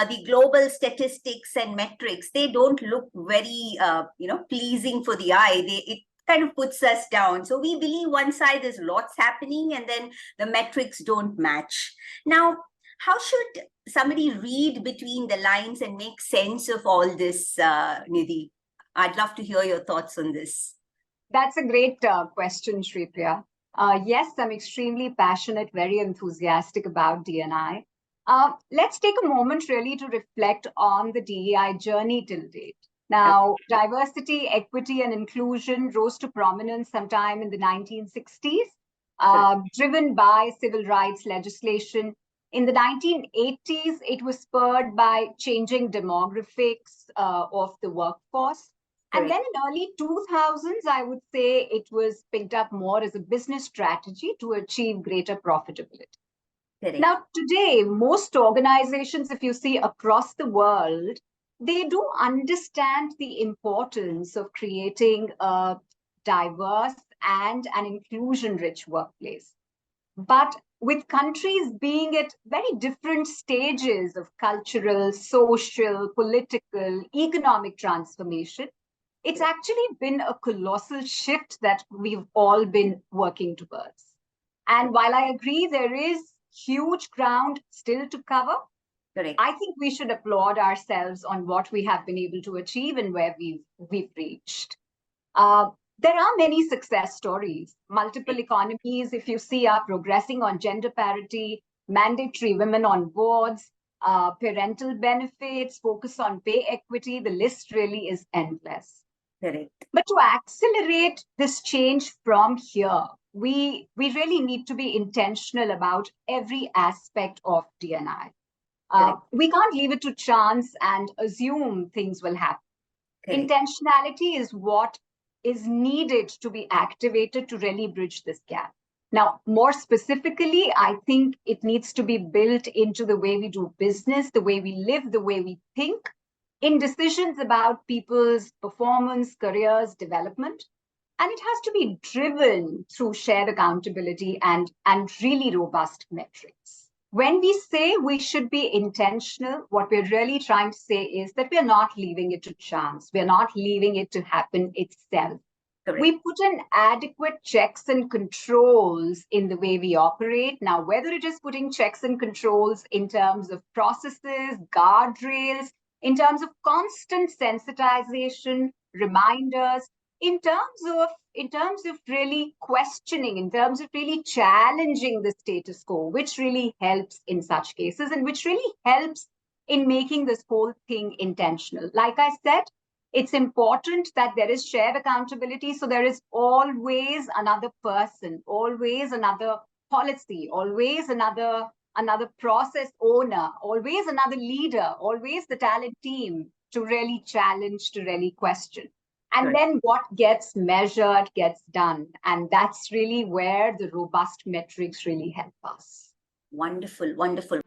the global statistics and metrics, they don't look very, pleasing for the eye. It kind of puts us down. So we believe one side there's lots happening and then the metrics don't match. Now, how should somebody read between the lines and make sense of all this, Nidhi? I'd love to hear your thoughts on this. That's a great question, Shripriya. Yes, I'm extremely passionate, very enthusiastic about D&I. Let's take a moment really to reflect on the DEI journey till date. Now, diversity, equity, and inclusion rose to prominence sometime in the 1960s, driven by civil rights legislation. In the 1980s, it was spurred by changing demographics of the workforce. And then in early 2000s, I would say it was picked up more as a business strategy to achieve greater profitability. Correct. Now, today, most organizations, if you see across the world, they do understand the importance of creating a diverse and an inclusion-rich workplace. But with countries being at very different stages of cultural, social, political, economic transformation, it's actually been a colossal shift that we've all been working towards. And while I agree there is huge ground still to cover, correct, I think we should applaud ourselves on what we have been able to achieve and where we've reached. There are many success stories. Multiple economies, if you see, are progressing on gender parity, mandatory women on boards, parental benefits, focus on pay equity. The list really is endless. Correct. But to accelerate this change from here, we really need to be intentional about every aspect of D&I. We can't leave it to chance and assume things will happen. Correct. Intentionality is what is needed to be activated to really bridge this gap. Now, more specifically, I think it needs to be built into the way we do business, the way we live, the way we think, in decisions about people's performance, careers, development. And it has to be driven through shared accountability and really robust metrics. When we say we should be intentional, what we're really trying to say is that we're not leaving it to chance. We're not leaving it to happen itself. Correct. We put in adequate checks and controls in the way we operate. Now, whether it is putting checks and controls in terms of processes, guardrails, in terms of constant sensitization, reminders, in terms of really questioning, in terms of really challenging the status quo, which really helps in such cases and which really helps in making this whole thing intentional. Like I said, it's important that there is shared accountability. So there is always another person, always another policy, always another process owner, always another leader, always the talent team to really challenge, to really question. And then what gets measured gets done. And that's really where the robust metrics really help us. Wonderful, wonderful.